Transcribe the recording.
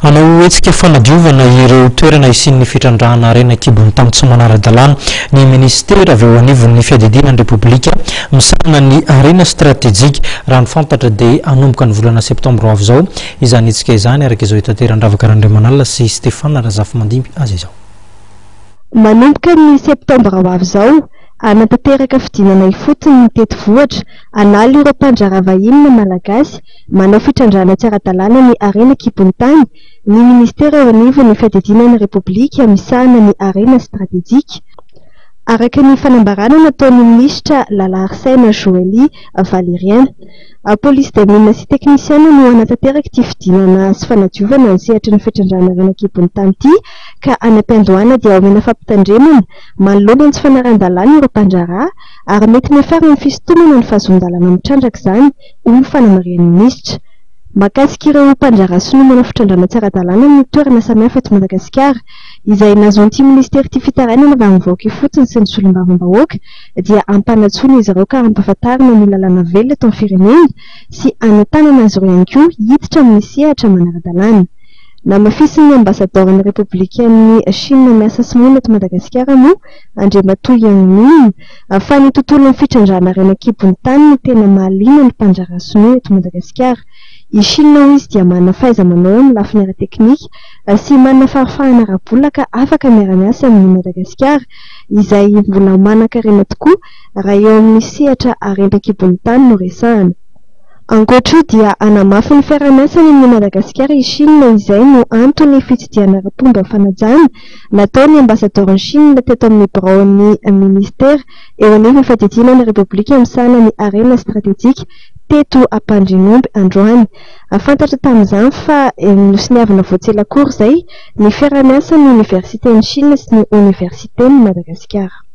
Anao etsika fanadiovana ireo toerana isian'ny fitrandrahana arena kibony tamin'ny tsy manara-dalàna ny ministera avy eo anivon'ny fiadidinan'ny repoblika misarana ny arena stratégique raha ny fantatra dia hanomboka ny volana septambra avy izao izany etsika izany araka izao hitateran-dravaka Randriamanalina sy Stéphane Razafy Mandimby azy izao. Manomboka ny septambra ho avy izao anatanteraka fidinana ifotony ny teti-vohatra anala ireo mpandrahara vahiny malagasy manao fitrandrahana tsy ara-dalàna ny arena kibon-tany ny ministera eo anivon'ny fiadidinan'ny repoblika misahana ny arena stratégique. Araka ny fanambarana nataon'ny minisitra Lalard-Saina Joëly Valérien, polisy dia milina sy teknisiana no anatanteraka ity fidinana sy fanadiovana ny sehatra ny fitrandrahana arena kibon-tany ity ka any am-piandohana dia omena fampitandremana manoloana ny tsy fanaran-dalàna ireo mpandrahara ary mety miafara ny fisintomana ny fahazon-dalàna mitrandraka izany hoy ny fanamarian'ny minisitra. Mahakasika ireo mpandrahara sy nomana fitrandrahana tsy ara-dalàna amin'ny toerana samihafa eto Madagasikara izay nahazoan'ity ministera ity fitarainana avy amin'ny vahoaka ifotony sy ny solombavambahoaka dia ampanatsoana izy ireo ka ampahafantarana ny lalàna velona eto amin'ny firenena sy anatanana azy ireo ihany koa hiditra amin'ny sehatra manara-dalàna. Namafisin'ny ambasadôran'ny repoblikan'ny Chine miasa sy monina eto Madagasikara moa Andriamatoa Yang fa ny tontolon'ny fitrandrahana arena kibon-tany no tena mahaliana ny mpandrahara sinoa eto Madagasikara. I Chine izy dia manana fahaiza-manao amin'ny lafiny ara-teknika sy manana farafahana ara-bola ka afaka miara-miasa amin'ny Madagasikara izay mbola manan-karena tokoa raha eo amin'ny sehatra arena kibon-tany no resahana. Ankoatra dia anamafy ny fiara-miasany amin'ny Madagasikara i Chine izay no antony fitsidiana ara-pomba fanajana nataon'ny ambasadôran'ny Chine teto amin'ny biraon'ny ministera eo anivon'ny fiadidinan'ny repoblika misahana ny arena stratégique teto Ampandrinomby androany. Fantatra tamin'izany fa nosy niavana voatselakory izay ny fiara-miasan'ny oniversiten'ny Chine sy ny oniversiten'ny Madagasikara.